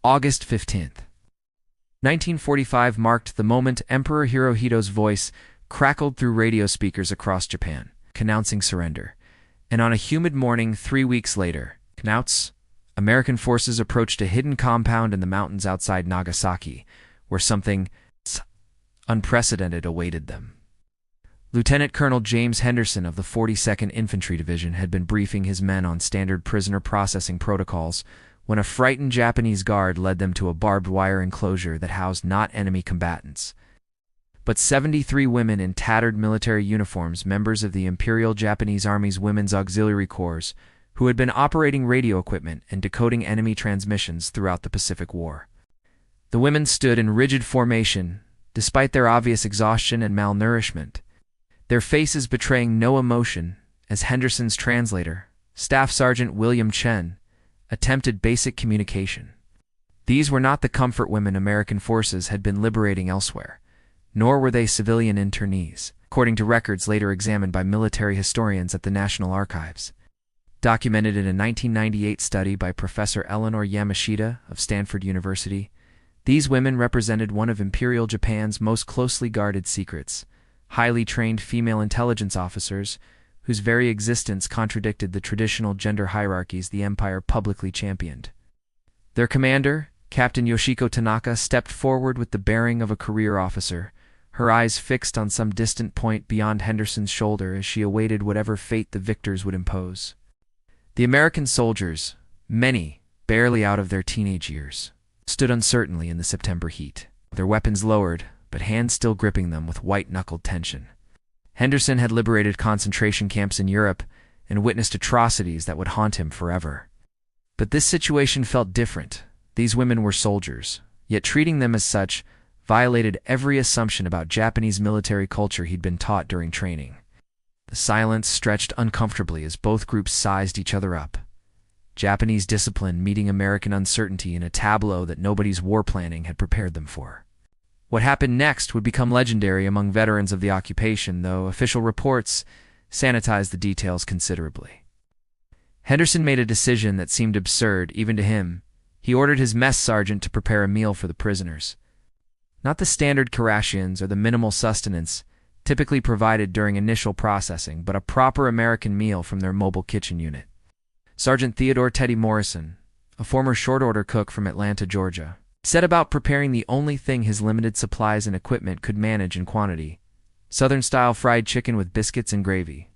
August 15th. 1945 marked the moment Emperor Hirohito's voice crackled through radio speakers across Japan, announcing surrender. And on a humid morning 3 weeks later, American forces approached a hidden compound in the mountains outside Nagasaki, where something unprecedented awaited them. Lieutenant Colonel James Henderson of the 42nd Infantry Division had been briefing his men on standard prisoner processing protocols when a frightened Japanese guard led them to a barbed wire enclosure that housed not enemy combatants, but 73 women in tattered military uniforms, members of the Imperial Japanese Army's Women's Auxiliary Corps, who had been operating radio equipment and decoding enemy transmissions throughout the Pacific War. The women stood in rigid formation, despite their obvious exhaustion and malnourishment, their faces betraying no emotion as Henderson's translator, Staff Sergeant William Chen, attempted basic communication. These were not the comfort women American forces had been liberating elsewhere, nor were they civilian internees, according to records later examined by military historians at the National Archives. Documented in a 1998 study by Professor Eleanor Yamashita of Stanford University, these women represented one of Imperial Japan's most closely guarded secrets: highly trained female intelligence officers whose very existence contradicted the traditional gender hierarchies the Empire publicly championed. Their commander, Captain Yoshiko Tanaka, stepped forward with the bearing of a career officer, her eyes fixed on some distant point beyond Henderson's shoulder as she awaited whatever fate the victors would impose. The American soldiers, many barely out of their teenage years, stood uncertainly in the September heat, their weapons lowered, but hands still gripping them with white-knuckled tension. Henderson had liberated concentration camps in Europe and witnessed atrocities that would haunt him forever. But this situation felt different. These women were soldiers, yet treating them as such violated every assumption about Japanese military culture he'd been taught during training. The silence stretched uncomfortably as both groups sized each other up. Japanese discipline meeting American uncertainty in a tableau that nobody's war planning had prepared them for. What happened next would become legendary among veterans of the occupation, though official reports sanitized the details considerably. Henderson made a decision that seemed absurd even to him. He ordered his mess sergeant to prepare a meal for the prisoners. Not the standard rations or the minimal sustenance typically provided during initial processing, but a proper American meal from their mobile kitchen unit. Sergeant Theodore Teddy Morrison, a former short-order cook from Atlanta, Georgia, set about preparing the only thing his limited supplies and equipment could manage in quantity: Southern-style fried chicken with biscuits and gravy.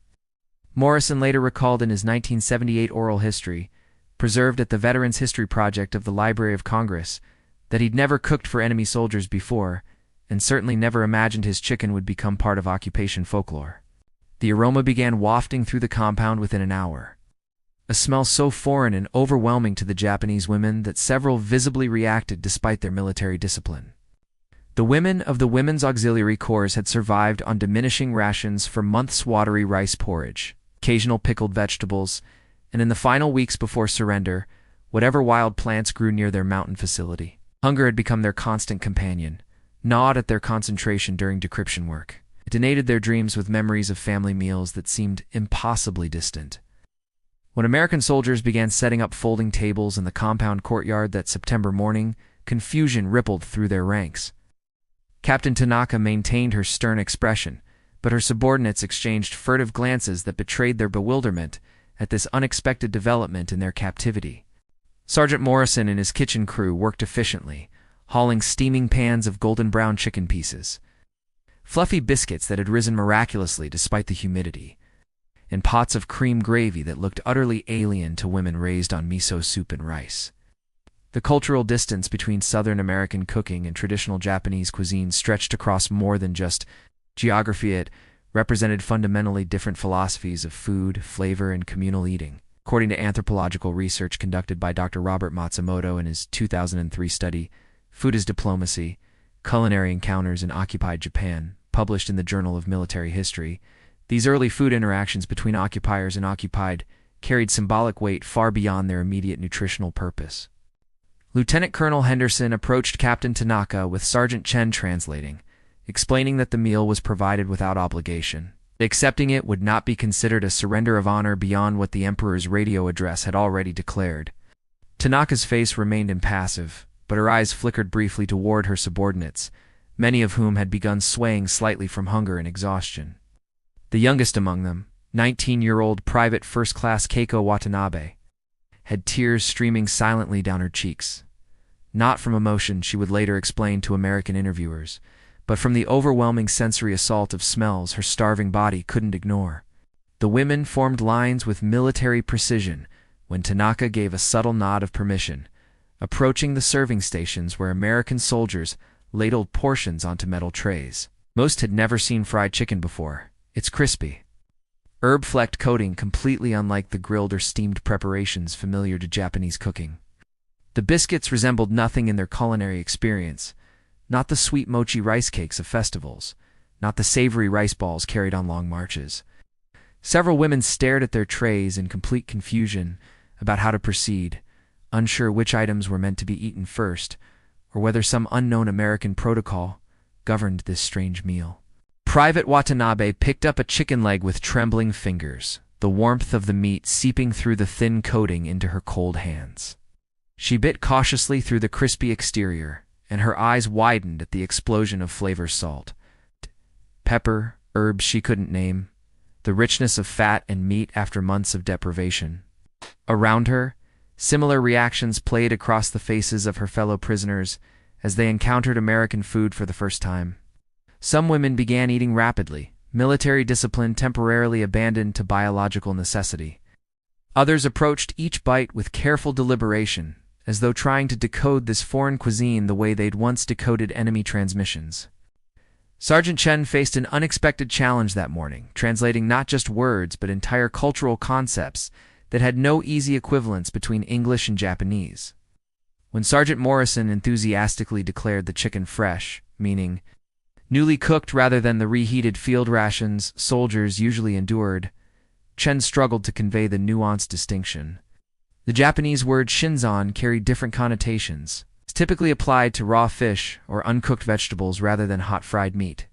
Morrison later recalled in his 1978 oral history, preserved at the Veterans History Project of the Library of Congress, that he'd never cooked for enemy soldiers before, and certainly never imagined his chicken would become part of occupation folklore. The aroma began wafting through the compound within an hour. A smell so foreign and overwhelming to the Japanese women that several visibly reacted despite their military discipline. The women of the Women's Auxiliary Corps had survived on diminishing rations for months: watery rice porridge, occasional pickled vegetables, and in the final weeks before surrender, whatever wild plants grew near their mountain facility. Hunger had become their constant companion, gnawed at their concentration during decryption work. It donated their dreams with memories of family meals that seemed impossibly distant. When American soldiers began setting up folding tables in the compound courtyard that September morning, confusion rippled through their ranks. Captain Tanaka maintained her stern expression, but her subordinates exchanged furtive glances that betrayed their bewilderment at this unexpected development in their captivity. Sergeant Morrison and his kitchen crew worked efficiently, hauling steaming pans of golden brown chicken pieces, fluffy biscuits that had risen miraculously despite the humidity, and pots of cream gravy that looked utterly alien to women raised on miso soup and rice. The cultural distance between Southern American cooking and traditional Japanese cuisine stretched across more than just geography. It represented fundamentally different philosophies of food, flavor, and communal eating, according to anthropological research conducted by Dr. Robert Matsumoto in his 2003 study, Food as Diplomacy: Culinary Encounters in Occupied Japan, published in the Journal of Military History. These early food interactions between occupiers and occupied carried symbolic weight far beyond their immediate nutritional purpose. Lieutenant Colonel Henderson approached Captain Tanaka with Sergeant Chen translating, explaining that the meal was provided without obligation. Accepting it would not be considered a surrender of honor beyond what the Emperor's radio address had already declared. Tanaka's face remained impassive, but her eyes flickered briefly toward her subordinates, many of whom had begun swaying slightly from hunger and exhaustion. The youngest among them, 19-year-old Private First Class Keiko Watanabe, had tears streaming silently down her cheeks. Not from emotion, she would later explain to American interviewers, but from the overwhelming sensory assault of smells her starving body couldn't ignore. The women formed lines with military precision when Tanaka gave a subtle nod of permission, approaching the serving stations where American soldiers ladled portions onto metal trays. Most had never seen fried chicken before. It's crispy, herb-flecked coating completely unlike the grilled or steamed preparations familiar to Japanese cooking. The biscuits resembled nothing in their culinary experience, not the sweet mochi rice cakes of festivals, not the savory rice balls carried on long marches. Several women stared at their trays in complete confusion about how to proceed, unsure which items were meant to be eaten first, or whether some unknown American protocol governed this strange meal. Private Watanabe picked up a chicken leg with trembling fingers, the warmth of the meat seeping through the thin coating into her cold hands. She bit cautiously through the crispy exterior, and her eyes widened at the explosion of flavor: salt, pepper, herbs she couldn't name, the richness of fat and meat after months of deprivation. Around her, similar reactions played across the faces of her fellow prisoners as they encountered American food for the first time. Some women began eating rapidly, military discipline temporarily abandoned to biological necessity. Others approached each bite with careful deliberation, as though trying to decode this foreign cuisine the way they'd once decoded enemy transmissions. Sergeant Chen faced an unexpected challenge that morning, translating not just words but entire cultural concepts that had no easy equivalence between English and Japanese. When Sergeant Morrison enthusiastically declared the chicken fresh, meaning newly cooked rather than the reheated field rations soldiers usually endured, Chen struggled to convey the nuanced distinction. The Japanese word shinzan carried different connotations. It's typically applied to raw fish or uncooked vegetables rather than hot fried meat.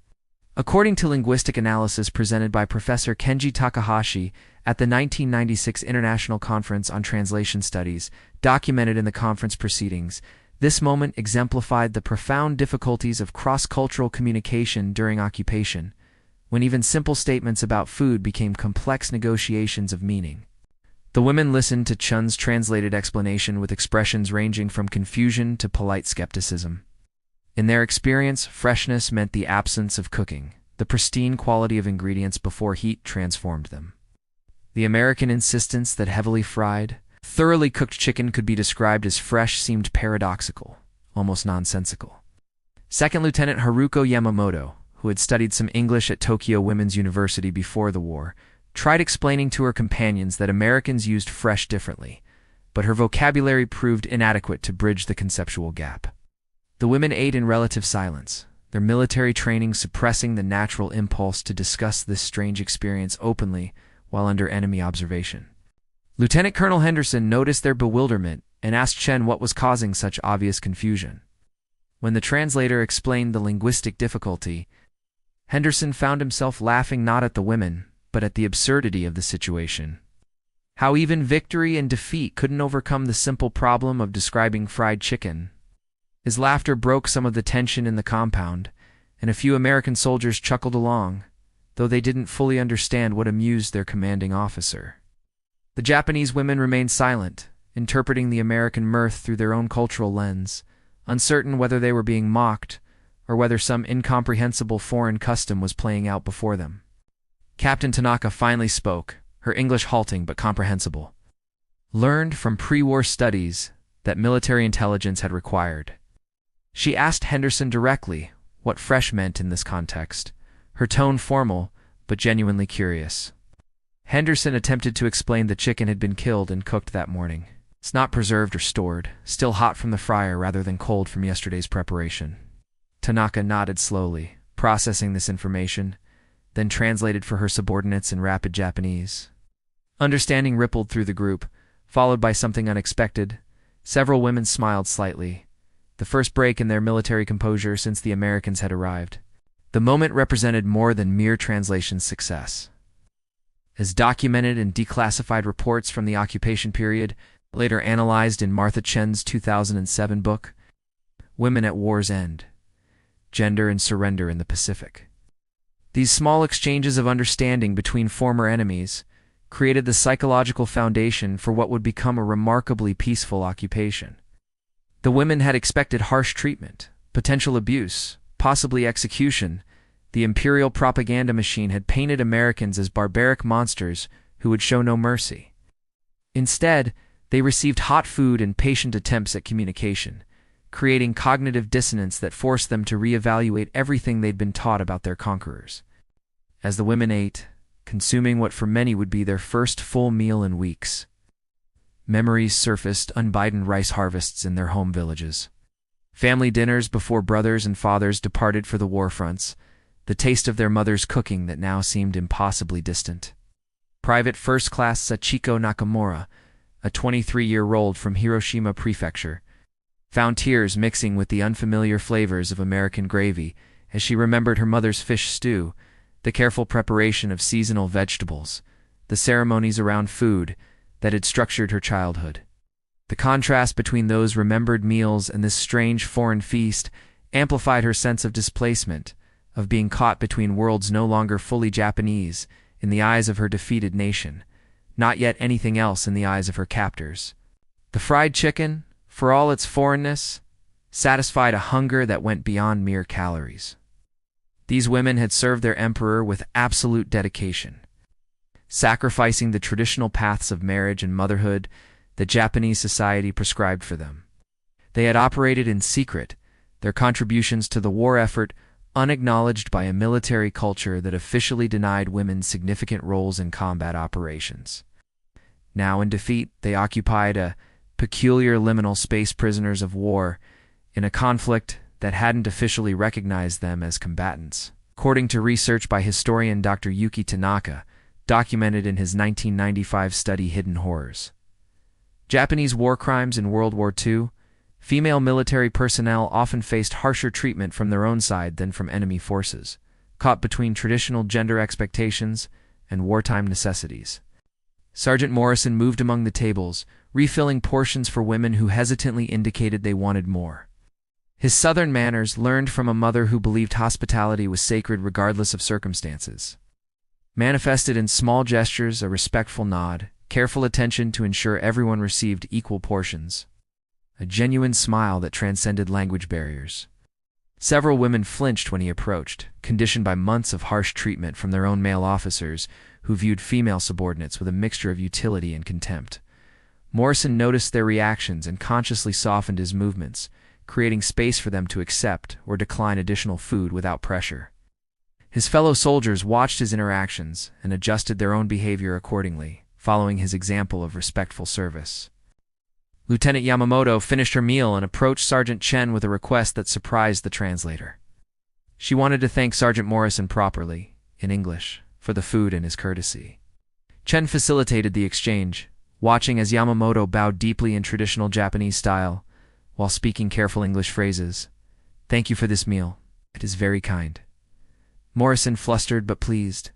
According to linguistic analysis presented by Professor Kenji Takahashi at the 1996 International Conference on Translation Studies, documented in the conference proceedings, this moment exemplified the profound difficulties of cross-cultural communication during occupation, when even simple statements about food became complex negotiations of meaning. The women listened to Chun's translated explanation with expressions ranging from confusion to polite skepticism. In their experience, freshness meant the absence of cooking. The pristine quality of ingredients before heat transformed them. The American insistence that heavily fried, thoroughly cooked chicken could be described as fresh seemed paradoxical, almost nonsensical. Second Lieutenant Haruko Yamamoto, who had studied some English at Tokyo Women's University before the war, tried explaining to her companions that Americans used fresh differently, but her vocabulary proved inadequate to bridge the conceptual gap. The women ate in relative silence, their military training suppressing the natural impulse to discuss this strange experience openly while under enemy observation. Lieutenant Colonel Henderson noticed their bewilderment and asked Chen what was causing such obvious confusion. When the translator explained the linguistic difficulty, Henderson found himself laughing not at the women, but at the absurdity of the situation. How even victory and defeat couldn't overcome the simple problem of describing fried chicken. His laughter broke some of the tension in the compound, and a few American soldiers chuckled along, though they didn't fully understand what amused their commanding officer. The Japanese women remained silent, interpreting the American mirth through their own cultural lens, uncertain whether they were being mocked or whether some incomprehensible foreign custom was playing out before them. Captain Tanaka finally spoke, her English halting but comprehensible. Learned from pre-war studies that military intelligence had required. She asked Henderson directly what fresh meant in this context, her tone formal but genuinely curious. Henderson attempted to explain the chicken had been killed and cooked that morning. It's not preserved or stored, still hot from the fryer rather than cold from yesterday's preparation. Tanaka nodded slowly, processing this information, then translated for her subordinates in rapid Japanese. Understanding rippled through the group, followed by something unexpected. Several women smiled slightly, the first break in their military composure since the Americans had arrived. The moment represented more than mere translation success. As documented in declassified reports from the occupation period, later analyzed in Martha Chen's 2007 book, Women at War's End, Gender and Surrender in the Pacific. These small exchanges of understanding between former enemies created the psychological foundation for what would become a remarkably peaceful occupation. The women had expected harsh treatment, potential abuse, possibly execution. The imperial propaganda machine had painted Americans as barbaric monsters who would show no mercy. Instead, they received hot food and patient attempts at communication, creating cognitive dissonance that forced them to reevaluate everything they'd been taught about their conquerors. As the women ate, consuming what for many would be their first full meal in weeks, memories surfaced: unbidden rice harvests in their home villages, family dinners before brothers and fathers departed for the war fronts, the taste of their mother's cooking that now seemed impossibly distant. Private First Class Sachiko Nakamura, a 23-year-old from Hiroshima Prefecture, found tears mixing with the unfamiliar flavors of American gravy as she remembered her mother's fish stew, the careful preparation of seasonal vegetables, the ceremonies around food that had structured her childhood. The contrast between those remembered meals and this strange foreign feast amplified her sense of displacement, of being caught between worlds no longer fully Japanese in the eyes of her defeated nation, not yet anything else in the eyes of her captors. The fried chicken, for all its foreignness, satisfied a hunger that went beyond mere calories. These women had served their emperor with absolute dedication, sacrificing the traditional paths of marriage and motherhood that Japanese society prescribed for them. They had operated in secret, their contributions to the war effort unacknowledged by a military culture that officially denied women significant roles in combat operations. Now in defeat, they occupied a peculiar liminal space, prisoners of war, in a conflict that hadn't officially recognized them as combatants. According to research by historian Dr. Yuki Tanaka, documented in his 1995 study Hidden Horrors. Japanese war crimes in World War II, female military personnel often faced harsher treatment from their own side than from enemy forces, caught between traditional gender expectations and wartime necessities. Sergeant Morrison moved among the tables, refilling portions for women who hesitantly indicated they wanted more. His southern manners, learned from a mother who believed hospitality was sacred regardless of circumstances, manifested in small gestures: a respectful nod, careful attention to ensure everyone received equal portions, a genuine smile that transcended language barriers. Several women flinched when he approached, conditioned by months of harsh treatment from their own male officers who viewed female subordinates with a mixture of utility and contempt. Morrison noticed their reactions and consciously softened his movements, creating space for them to accept or decline additional food without pressure. His fellow soldiers watched his interactions and adjusted their own behavior accordingly, following his example of respectful service. Lieutenant Yamamoto finished her meal and approached Sergeant Chen with a request that surprised the translator. She wanted to thank Sergeant Morrison properly, in English, for the food and his courtesy. Chen facilitated the exchange, watching as Yamamoto bowed deeply in traditional Japanese style, while speaking careful English phrases. "Thank you for this meal. It is very kind." Morrison, flustered but pleased,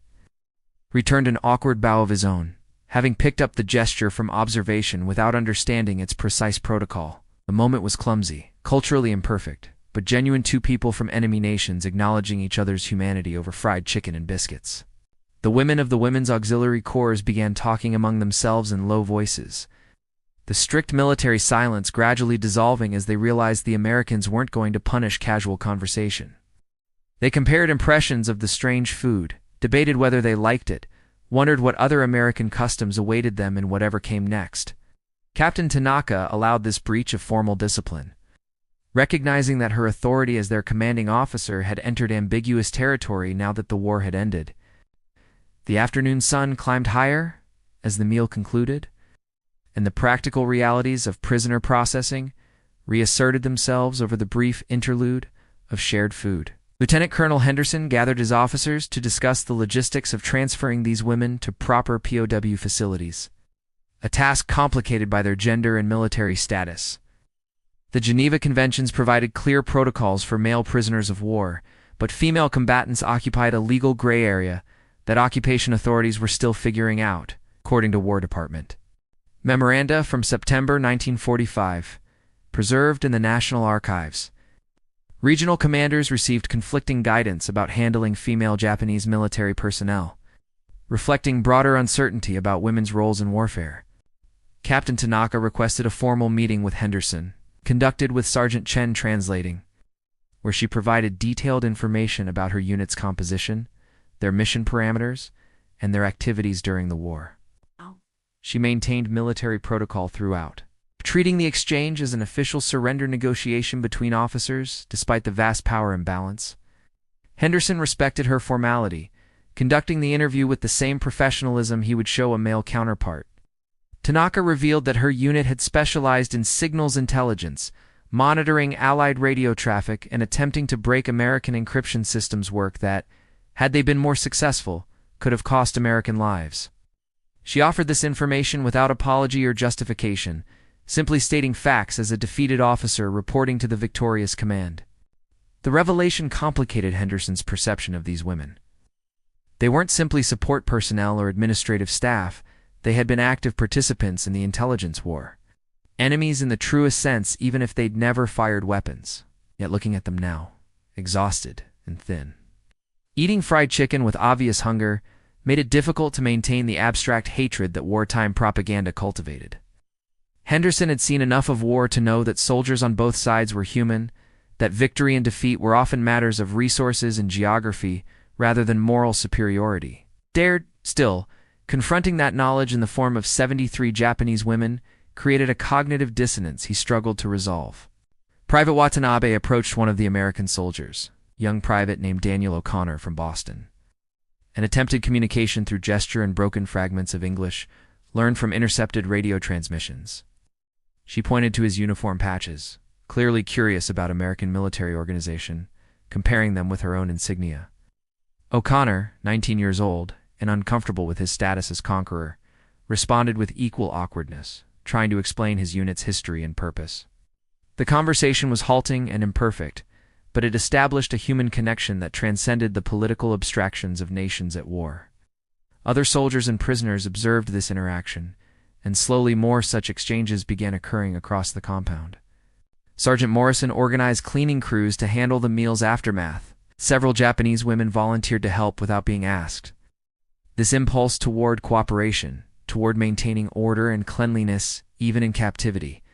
returned an awkward bow of his own, having picked up the gesture from observation without understanding its precise protocol. The moment was clumsy, culturally imperfect, but genuine: two people from enemy nations acknowledging each other's humanity over fried chicken and biscuits. The women of the Women's Auxiliary Corps began talking among themselves in low voices, the strict military silence gradually dissolving as they realized the Americans weren't going to punish casual conversation. They compared impressions of the strange food, debated whether they liked it, wondered what other American customs awaited them in whatever came next. Captain Tanaka allowed this breach of formal discipline, recognizing that her authority as their commanding officer had entered ambiguous territory now that the war had ended. The afternoon sun climbed higher as the meal concluded, and the practical realities of prisoner processing reasserted themselves over the brief interlude of shared food. Lieutenant Colonel Henderson gathered his officers to discuss the logistics of transferring these women to proper POW facilities, a task complicated by their gender and military status. The Geneva Conventions provided clear protocols for male prisoners of war, but female combatants occupied a legal gray area that occupation authorities were still figuring out, according to War Department. Memoranda from September 1945, preserved in the National Archives, Regional commanders received conflicting guidance about handling female Japanese military personnel, reflecting broader uncertainty about women's roles in warfare. Captain Tanaka requested a formal meeting with Henderson, conducted with Sergeant Chen translating, where she provided detailed information about her unit's composition, their mission parameters, and their activities during the war. She maintained military protocol throughout, treating the exchange as an official surrender negotiation between officers despite the vast power imbalance. Henderson respected her formality, conducting the interview with the same professionalism he would show a male counterpart. Tanaka revealed that her unit had specialized in signals intelligence, monitoring Allied radio traffic and attempting to break American encryption systems, work that, had they been more successful, could have cost American lives. She offered this information without apology or justification, simply stating facts as a defeated officer reporting to the victorious command. The revelation complicated Henderson's perception of these women. They weren't simply support personnel or administrative staff, they had been active participants in the intelligence war. Enemies in the truest sense, even if they'd never fired weapons. Yet looking at them now, exhausted and thin, eating fried chicken with obvious hunger, made it difficult to maintain the abstract hatred that wartime propaganda cultivated. Henderson had seen enough of war to know that soldiers on both sides were human, that victory and defeat were often matters of resources and geography rather than moral superiority. Still, confronting that knowledge in the form of 73 Japanese women created a cognitive dissonance he struggled to resolve. Private Watanabe approached one of the American soldiers, a young private named Daniel O'Connor from Boston, and attempted communication through gesture and broken fragments of English, learned from intercepted radio transmissions. She pointed to his uniform patches, clearly curious about American military organization, comparing them with her own insignia. O'Connor, 19 years old, and uncomfortable with his status as conqueror, responded with equal awkwardness, trying to explain his unit's history and purpose. The conversation was halting and imperfect, but it established a human connection that transcended the political abstractions of nations at war. Other soldiers and prisoners observed this interaction, and slowly more such exchanges began occurring across the compound. Sergeant Morrison organized cleaning crews to handle the meal's aftermath. Several Japanese women volunteered to help without being asked. This impulse toward cooperation, toward maintaining order and cleanliness even in captivity,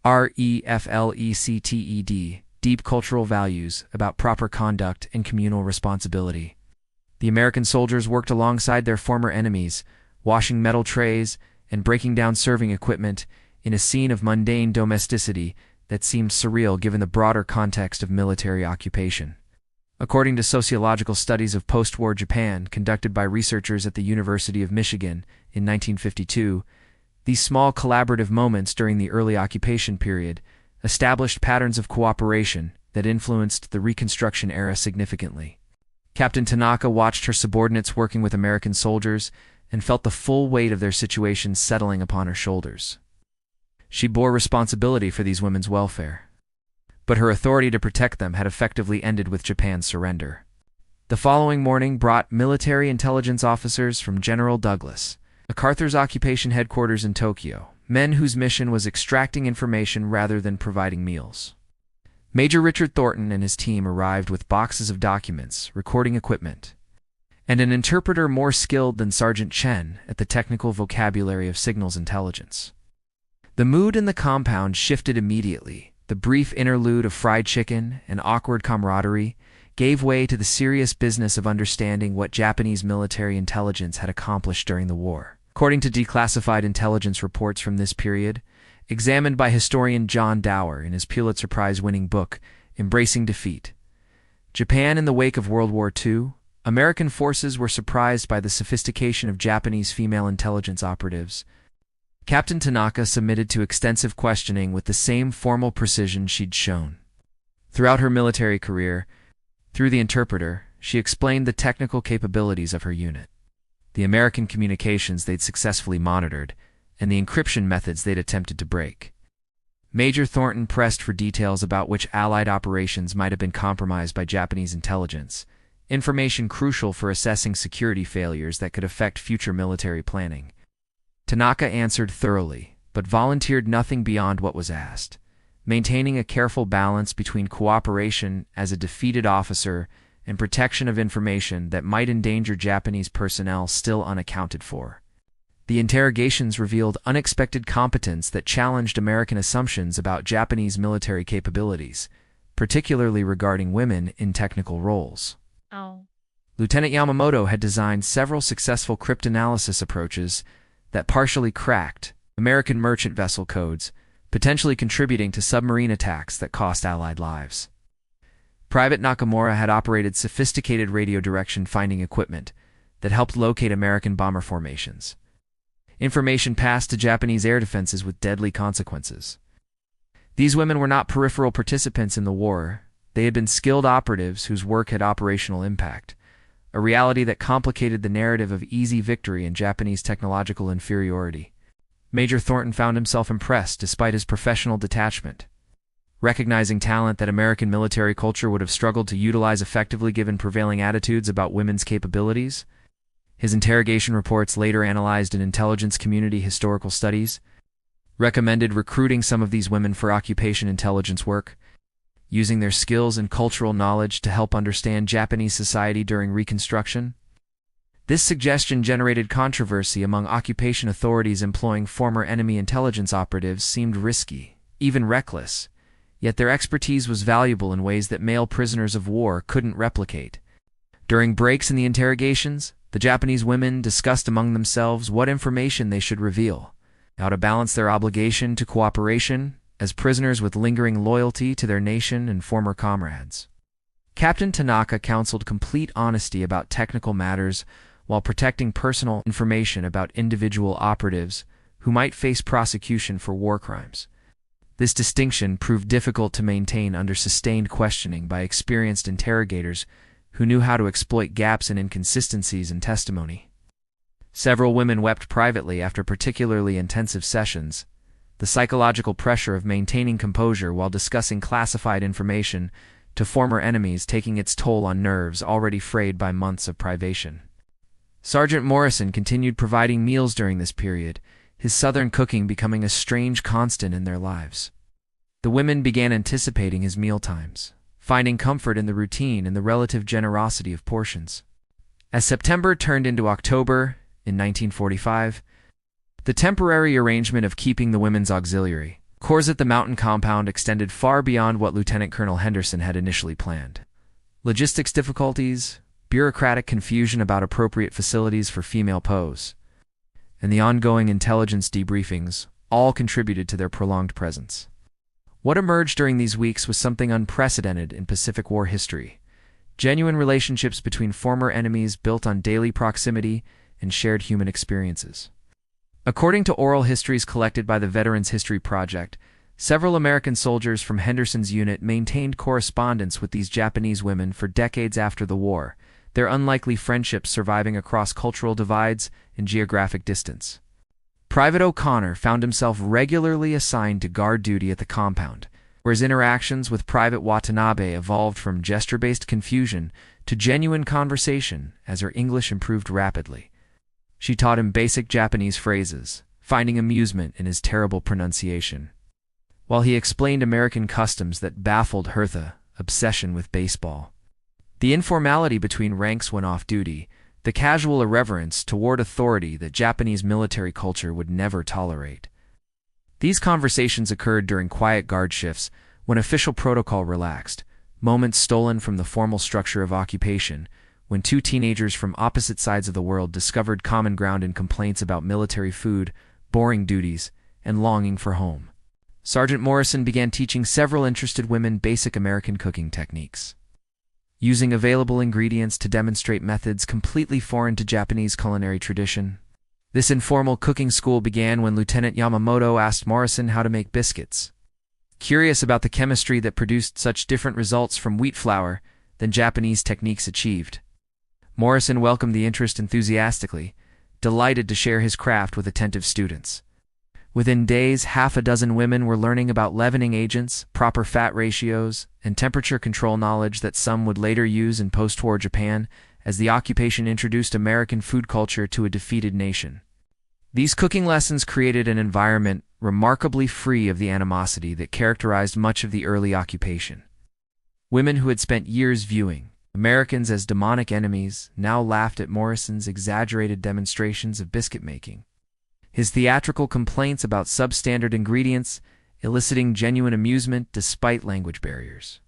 reflected deep cultural values about proper conduct and communal responsibility. The American soldiers worked alongside their former enemies, washing metal trays and breaking down serving equipment in a scene of mundane domesticity that seemed surreal given the broader context of military occupation. According to sociological studies of post-war Japan conducted by researchers at the University of Michigan in 1952, these small collaborative moments during the early occupation period established patterns of cooperation that influenced the Reconstruction era significantly. Captain Tanaka watched her subordinates working with American soldiers and felt the full weight of their situation settling upon her shoulders. She bore responsibility for these women's welfare, but her authority to protect them had effectively ended with Japan's surrender. The following morning brought military intelligence officers from General Douglas, MacArthur's occupation headquarters in Tokyo, men whose mission was extracting information rather than providing meals. Major Richard Thornton and his team arrived with boxes of documents, recording equipment, and an interpreter more skilled than Sergeant Chen at the technical vocabulary of signals intelligence. The mood in the compound shifted immediately. The brief interlude of fried chicken and awkward camaraderie gave way to the serious business of understanding what Japanese military intelligence had accomplished during the war. According to declassified intelligence reports from this period, examined by historian John Dower in his Pulitzer Prize-winning book, Embracing Defeat, Japan in the wake of World War II, American forces were surprised by the sophistication of Japanese female intelligence operatives. Captain Tanaka submitted to extensive questioning with the same formal precision she'd shown. Throughout her military career, through the interpreter, she explained the technical capabilities of her unit, the American communications they'd successfully monitored, and the encryption methods they'd attempted to break. Major Thornton pressed for details about which Allied operations might have been compromised by Japanese intelligence, information crucial for assessing security failures that could affect future military planning. Tanaka answered thoroughly, but volunteered nothing beyond what was asked, maintaining a careful balance between cooperation as a defeated officer and protection of information that might endanger Japanese personnel still unaccounted for. The interrogations revealed unexpected competence that challenged American assumptions about Japanese military capabilities, particularly regarding women in technical roles. Oh. Lieutenant Yamamoto had designed several successful cryptanalysis approaches that partially cracked American merchant vessel codes, potentially contributing to submarine attacks that cost Allied lives. Private Nakamura had operated sophisticated radio direction finding equipment that helped locate American bomber formations. Information passed to Japanese air defenses with deadly consequences. These women were not peripheral participants in the war. They had been skilled operatives whose work had operational impact, a reality that complicated the narrative of easy victory and Japanese technological inferiority. Major Thornton found himself impressed despite his professional detachment. Recognizing talent that American military culture would have struggled to utilize effectively given prevailing attitudes about women's capabilities, his interrogation reports later analyzed in intelligence community historical studies, recommended recruiting some of these women for occupation intelligence work, using their skills and cultural knowledge to help understand Japanese society during Reconstruction. This suggestion generated controversy among occupation authorities. Employing former enemy intelligence operatives seemed risky, even reckless, yet their expertise was valuable in ways that male prisoners of war couldn't replicate. During breaks in the interrogations, the Japanese women discussed among themselves what information they should reveal, how to balance their obligation to cooperation as prisoners with lingering loyalty to their nation and former comrades. Captain Tanaka counseled complete honesty about technical matters while protecting personal information about individual operatives who might face prosecution for war crimes. This distinction proved difficult to maintain under sustained questioning by experienced interrogators who knew how to exploit gaps and inconsistencies in testimony. Several women wept privately after particularly intensive sessions, the psychological pressure of maintaining composure while discussing classified information to former enemies taking its toll on nerves already frayed by months of privation. Sergeant Morrison continued providing meals during this period, his southern cooking becoming a strange constant in their lives. The women began anticipating his mealtimes, finding comfort in the routine and the relative generosity of portions. As September turned into October in 1945, the temporary arrangement of keeping the women's auxiliary corps at the mountain compound extended far beyond what Lieutenant Colonel Henderson had initially planned. Logistics difficulties, bureaucratic confusion about appropriate facilities for female POWs, and the ongoing intelligence debriefings all contributed to their prolonged presence. What emerged during these weeks was something unprecedented in Pacific War history: genuine relationships between former enemies built on daily proximity and shared human experiences. According to oral histories collected by the Veterans History Project, several American soldiers from Henderson's unit maintained correspondence with these Japanese women for decades after the war, their unlikely friendships surviving across cultural divides and geographic distance. Private O'Connor found himself regularly assigned to guard duty at the compound, where his interactions with Private Watanabe evolved from gesture-based confusion to genuine conversation as her English improved rapidly. She taught him basic Japanese phrases, finding amusement in his terrible pronunciation, while he explained American customs that baffled Hertha's obsession with baseball. The informality between ranks when off duty, the casual irreverence toward authority that Japanese military culture would never tolerate. These conversations occurred during quiet guard shifts when official protocol relaxed, moments stolen from the formal structure of occupation, when two teenagers from opposite sides of the world discovered common ground in complaints about military food, boring duties, and longing for home. Sergeant Morrison began teaching several interested women basic American cooking techniques, using available ingredients to demonstrate methods completely foreign to Japanese culinary tradition. This informal cooking school began when Lieutenant Yamamoto asked Morrison how to make biscuits. Curious about the chemistry that produced such different results from wheat flour than Japanese techniques achieved, Morrison welcomed the interest enthusiastically, delighted to share his craft with attentive students. Within days, half a dozen women were learning about leavening agents, proper fat ratios, and temperature control knowledge that some would later use in post-war Japan as the occupation introduced American food culture to a defeated nation. These cooking lessons created an environment remarkably free of the animosity that characterized much of the early occupation. Women who had spent years viewing Americans as demonic enemies now laughed at Morrison's exaggerated demonstrations of biscuit making, his theatrical complaints about substandard ingredients eliciting genuine amusement despite language barriers.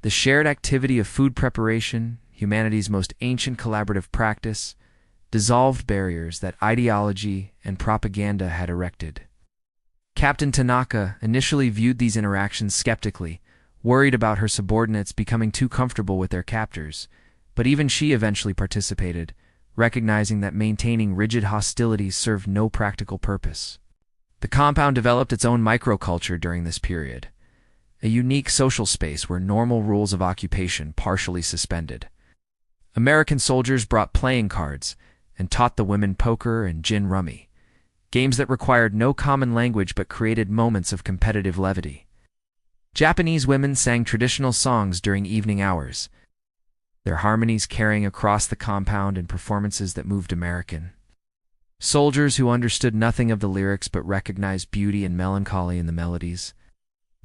The shared activity of food preparation, humanity's most ancient collaborative practice, dissolved barriers that ideology and propaganda had erected. Captain Tanaka initially viewed these interactions skeptically, worried about her subordinates becoming too comfortable with their captors, but even she eventually participated, recognizing that maintaining rigid hostilities served no practical purpose. The compound developed its own microculture during this period, a unique social space where normal rules of occupation partially suspended. American soldiers brought playing cards and taught the women poker and gin rummy, games that required no common language but created moments of competitive levity. Japanese women sang traditional songs during evening hours, their harmonies carrying across the compound in performances that moved American. Soldiers who understood nothing of the lyrics but recognized beauty and melancholy in the melodies.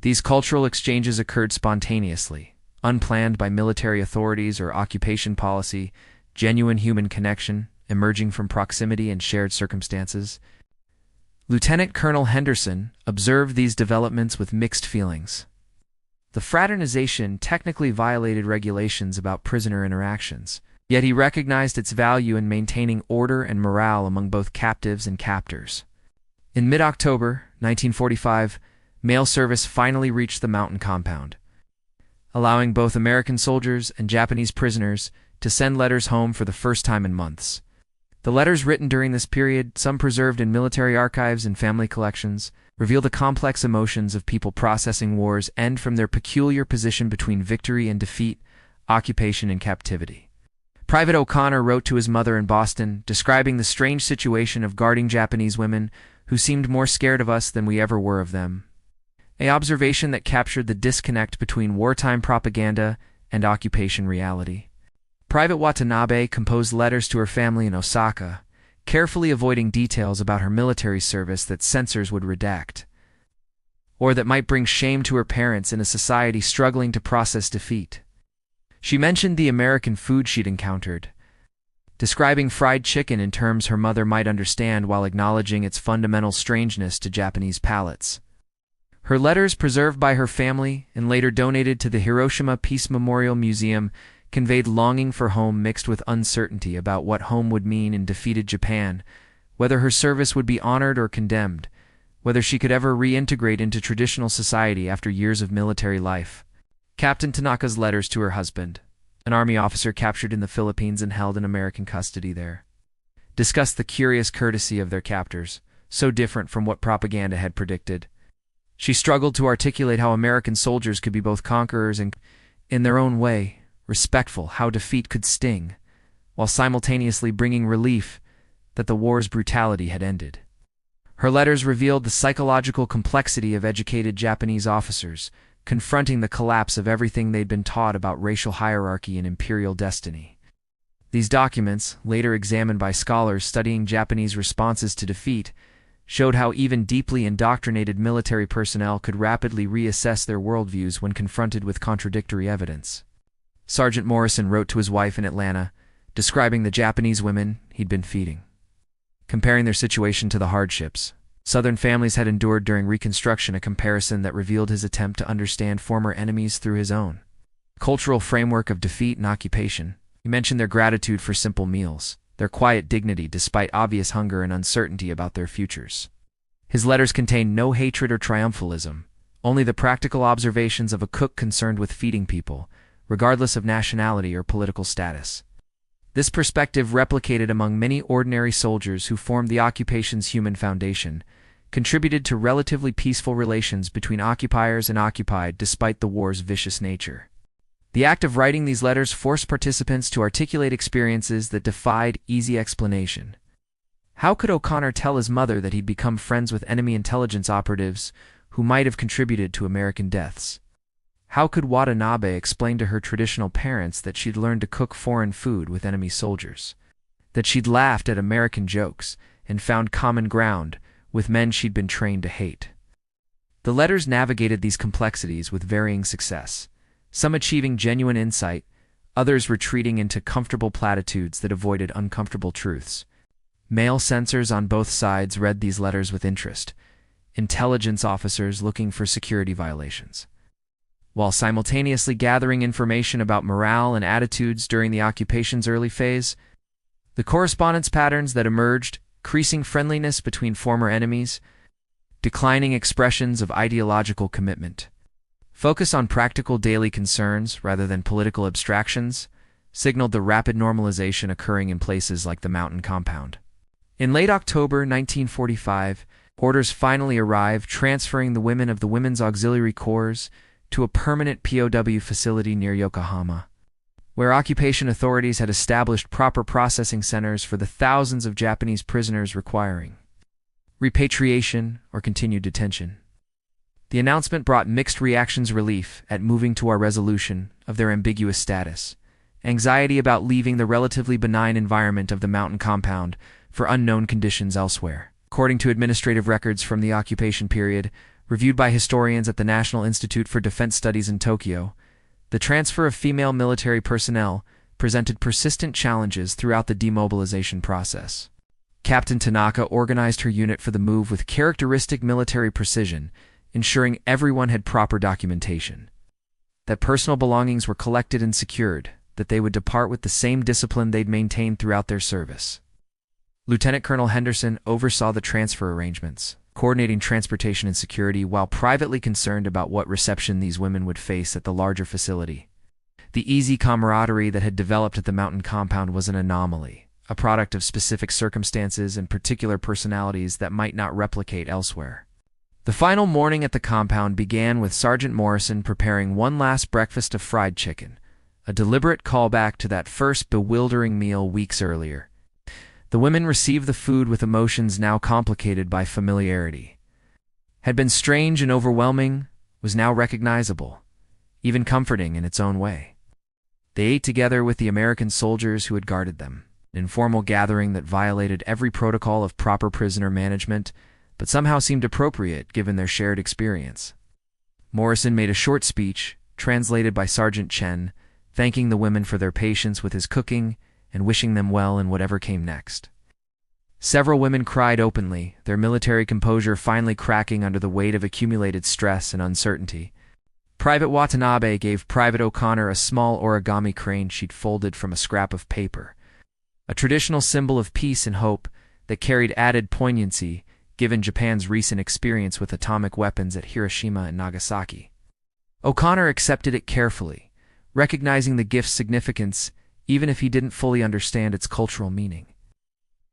These cultural exchanges occurred spontaneously, unplanned by military authorities or occupation policy, genuine human connection, emerging from proximity and shared circumstances. Lieutenant Colonel Henderson observed these developments with mixed feelings. The fraternization technically violated regulations about prisoner interactions, yet he recognized its value in maintaining order and morale among both captives and captors. In mid-October 1945, mail service finally reached the mountain compound, allowing both American soldiers and Japanese prisoners to send letters home for the first time in months. The letters written during this period, some preserved in military archives and family collections, reveal the complex emotions of people processing war's end from their peculiar position between victory and defeat, occupation and captivity. Private O'Connor wrote to his mother in Boston, describing the strange situation of guarding Japanese women who seemed more scared of us than we ever were of them. An observation that captured the disconnect between wartime propaganda and occupation reality. Private Watanabe composed letters to her family in Osaka, carefully avoiding details about her military service that censors would redact, or that might bring shame to her parents in a society struggling to process defeat. She mentioned the American food she'd encountered, describing fried chicken in terms her mother might understand while acknowledging its fundamental strangeness to Japanese palates. Her letters, preserved by her family and later donated to the Hiroshima Peace Memorial Museum, conveyed longing for home mixed with uncertainty about what home would mean in defeated Japan, whether her service would be honored or condemned, whether she could ever reintegrate into traditional society after years of military life. Captain Tanaka's letters to her husband, an army officer captured in the Philippines and held in American custody there, discussed the curious courtesy of their captors, so different from what propaganda had predicted. She struggled to articulate how American soldiers could be both conquerors and, in their own way, respectful, how defeat could sting, while simultaneously bringing relief that the war's brutality had ended. Her letters revealed the psychological complexity of educated Japanese officers, confronting the collapse of everything they'd been taught about racial hierarchy and imperial destiny. These documents, later examined by scholars studying Japanese responses to defeat, showed how even deeply indoctrinated military personnel could rapidly reassess their worldviews when confronted with contradictory evidence. Sergeant Morrison wrote to his wife in Atlanta, describing the Japanese women he'd been feeding, comparing their situation to the hardships Southern families had endured during Reconstruction, a comparison that revealed his attempt to understand former enemies through his own cultural framework of defeat and occupation. He mentioned their gratitude for simple meals, their quiet dignity despite obvious hunger and uncertainty about their futures. His letters contained no hatred or triumphalism, only the practical observations of a cook concerned with feeding people, regardless of nationality or political status. This perspective, replicated among many ordinary soldiers who formed the occupation's human foundation, contributed to relatively peaceful relations between occupiers and occupied despite the war's vicious nature. The act of writing these letters forced participants to articulate experiences that defied easy explanation. How could O'Connor tell his mother that he'd become friends with enemy intelligence operatives who might have contributed to American deaths? How could Watanabe explain to her traditional parents that she'd learned to cook foreign food with enemy soldiers, that she'd laughed at American jokes and found common ground with men she'd been trained to hate. The letters navigated these complexities with varying success, some achieving genuine insight, others retreating into comfortable platitudes that avoided uncomfortable truths. Male censors on both sides read these letters with interest, intelligence officers looking for security violations, while simultaneously gathering information about morale and attitudes during the occupation's early phase. The correspondence patterns that emerged, increasing friendliness between former enemies, declining expressions of ideological commitment, focus on practical daily concerns rather than political abstractions, signaled the rapid normalization occurring in places like the mountain compound. In late October 1945, orders finally arrived transferring the women of the Women's Auxiliary Corps to a permanent POW facility near Yokohama, where occupation authorities had established proper processing centers for the thousands of Japanese prisoners requiring repatriation or continued detention. The announcement brought mixed reactions: relief at moving to our resolution of their ambiguous status, anxiety about leaving the relatively benign environment of the mountain compound for unknown conditions elsewhere. According to administrative records from the occupation period, reviewed by historians at the National Institute for Defense Studies in Tokyo, the transfer of female military personnel presented persistent challenges throughout the demobilization process. Captain Tanaka organized her unit for the move with characteristic military precision, ensuring everyone had proper documentation, that personal belongings were collected and secured, that they would depart with the same discipline they'd maintained throughout their service. Lieutenant Colonel Henderson oversaw the transfer arrangements, coordinating transportation and security while privately concerned about what reception these women would face at the larger facility. The easy camaraderie that had developed at the mountain compound was an anomaly, a product of specific circumstances and particular personalities that might not replicate elsewhere. The final morning at the compound began with Sergeant Morrison preparing one last breakfast of fried chicken, a deliberate callback to that first bewildering meal weeks earlier. The women received the food with emotions now complicated by familiarity. Had been strange and overwhelming, was now recognizable, even comforting in its own way. They ate together with the American soldiers who had guarded them, an informal gathering that violated every protocol of proper prisoner management, but somehow seemed appropriate given their shared experience. Morrison made a short speech, translated by Sergeant Chen, thanking the women for their patience with his cooking and wishing them well in whatever came next. Several women cried openly, their military composure finally cracking under the weight of accumulated stress and uncertainty. Private Watanabe gave Private O'Connor a small origami crane she'd folded from a scrap of paper, a traditional symbol of peace and hope that carried added poignancy given Japan's recent experience with atomic weapons at Hiroshima and Nagasaki. O'Connor accepted it carefully, recognizing the gift's significance even if he didn't fully understand its cultural meaning.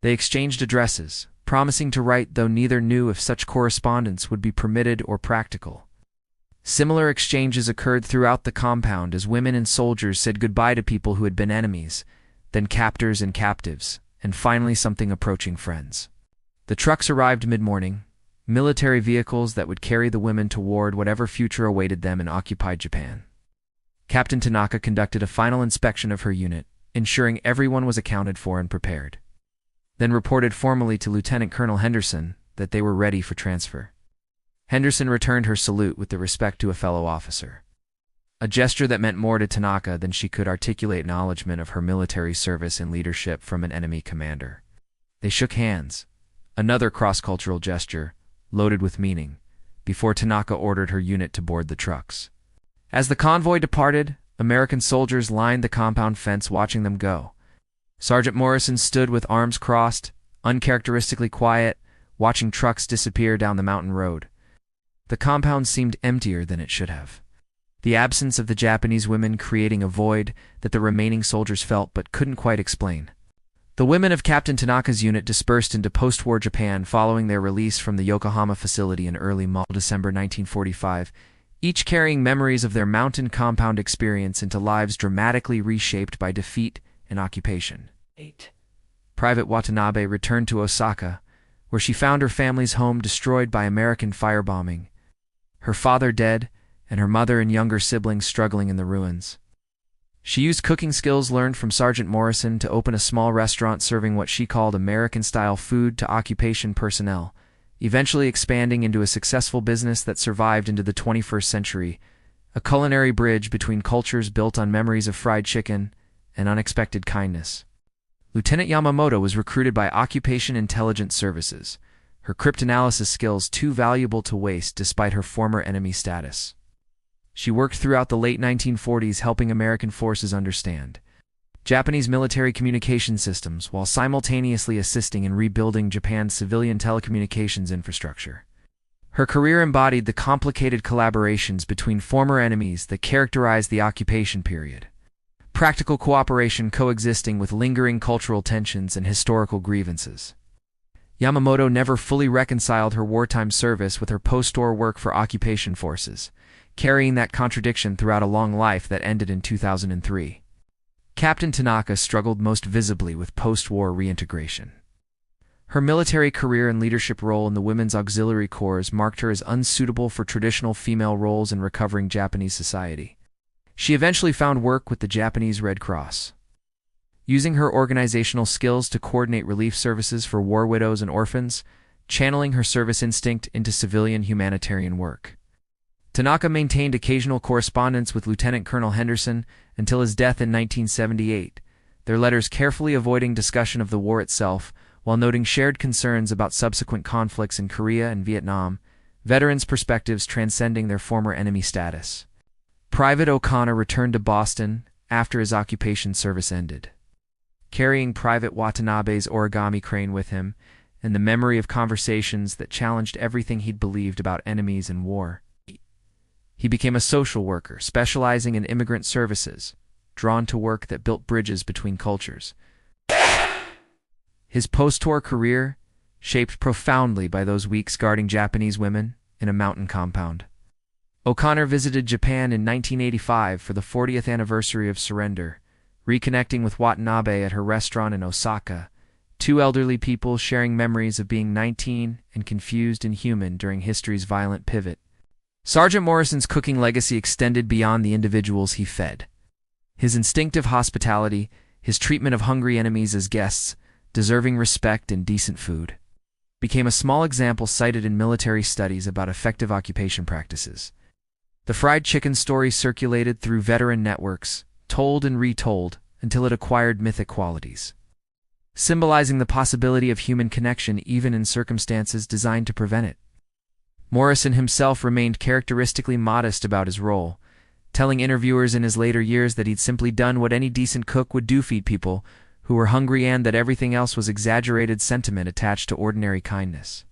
They exchanged addresses, promising to write though neither knew if such correspondence would be permitted or practical. Similar exchanges occurred throughout the compound as women and soldiers said goodbye to people who had been enemies, then captors and captives, and finally something approaching friends. The trucks arrived mid-morning, military vehicles that would carry the women toward whatever future awaited them in occupied Japan. Captain Tanaka conducted a final inspection of her unit, ensuring everyone was accounted for and prepared, then reported formally to Lieutenant Colonel Henderson that they were ready for transfer. Henderson returned her salute with the respect to a fellow officer, a gesture that meant more to Tanaka than she could articulate acknowledgement of her military service and leadership from an enemy commander. They shook hands, another cross-cultural gesture, loaded with meaning, before Tanaka ordered her unit to board the trucks. As the convoy departed, American soldiers lined the compound fence watching them go. Sergeant Morrison stood with arms crossed, uncharacteristically quiet, watching trucks disappear down the mountain road. The compound seemed emptier than it should have, the absence of the Japanese women creating a void that the remaining soldiers felt but couldn't quite explain. The women of Captain Tanaka's unit dispersed into post-war Japan following their release from the Yokohama facility in early December 1945, each carrying memories of their mountain compound experience into lives dramatically reshaped by defeat and occupation. 8. Private Watanabe returned to Osaka, where she found her family's home destroyed by American firebombing, her father dead, and her mother and younger siblings struggling in the ruins. She used cooking skills learned from Sergeant Morrison to open a small restaurant serving what she called American-style food to occupation personnel, eventually expanding into a successful business that survived into the 21st century, a culinary bridge between cultures built on memories of fried chicken and unexpected kindness. Lieutenant Yamamoto was recruited by Occupation Intelligence Services, her cryptanalysis skills too valuable to waste despite her former enemy status. She worked throughout the late 1940s helping American forces understand Japanese military communication systems while simultaneously assisting in rebuilding Japan's civilian telecommunications infrastructure. Her career embodied the complicated collaborations between former enemies that characterized the occupation period. Practical cooperation coexisting with lingering cultural tensions and historical grievances. Yamamoto never fully reconciled her wartime service with her post-war work for occupation forces, carrying that contradiction throughout a long life that ended in 2003. Captain Tanaka struggled most visibly with post-war reintegration. Her military career and leadership role in the Women's Auxiliary Corps marked her as unsuitable for traditional female roles in recovering Japanese society. She eventually found work with the Japanese Red Cross, using her organizational skills to coordinate relief services for war widows and orphans, channeling her service instinct into civilian humanitarian work. Tanaka maintained occasional correspondence with Lieutenant Colonel Henderson until his death in 1978, their letters carefully avoiding discussion of the war itself while noting shared concerns about subsequent conflicts in Korea and Vietnam, veterans' perspectives transcending their former enemy status. Private O'Connor returned to Boston after his occupation service ended, carrying Private Watanabe's origami crane with him and the memory of conversations that challenged everything he'd believed about enemies and war. He became a social worker, specializing in immigrant services, drawn to work that built bridges between cultures. His post-war career, shaped profoundly by those weeks guarding Japanese women in a mountain compound. O'Connor visited Japan in 1985 for the 40th anniversary of surrender, reconnecting with Watanabe at her restaurant in Osaka, two elderly people sharing memories of being 19 and confused and human during history's violent pivot. Sergeant Morrison's cooking legacy extended beyond the individuals he fed. His instinctive hospitality, his treatment of hungry enemies as guests, deserving respect and decent food, became a small example cited in military studies about effective occupation practices. The fried chicken story circulated through veteran networks, told and retold until it acquired mythic qualities, symbolizing the possibility of human connection even in circumstances designed to prevent it. Morrison himself remained characteristically modest about his role, telling interviewers in his later years that he'd simply done what any decent cook would do: feed people who were hungry, and that everything else was exaggerated sentiment attached to ordinary kindness.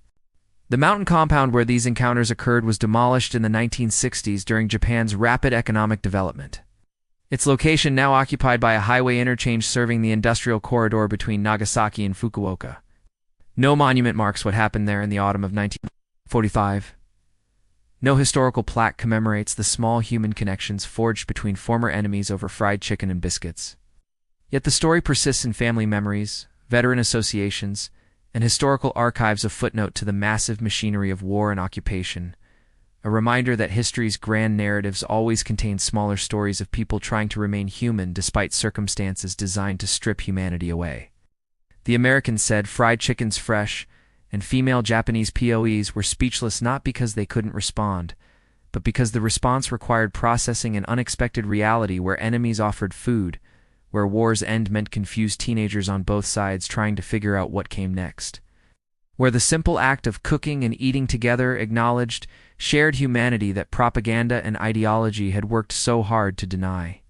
The mountain compound where these encounters occurred was demolished in the 1960s during Japan's rapid economic development. Its location now occupied by a highway interchange serving the industrial corridor between Nagasaki and Fukuoka. No monument marks what happened there in the autumn of 1945. No historical plaque commemorates the small human connections forged between former enemies over fried chicken and biscuits. Yet the story persists in family memories, veteran associations, and historical archives, a footnote to the massive machinery of war and occupation, a reminder that history's grand narratives always contain smaller stories of people trying to remain human despite circumstances designed to strip humanity away. The Americans said fried chicken's fresh, and female Japanese POWs were speechless not because they couldn't respond, but because the response required processing an unexpected reality where enemies offered food, where war's end meant confused teenagers on both sides trying to figure out what came next, where the simple act of cooking and eating together acknowledged shared humanity that propaganda and ideology had worked so hard to deny.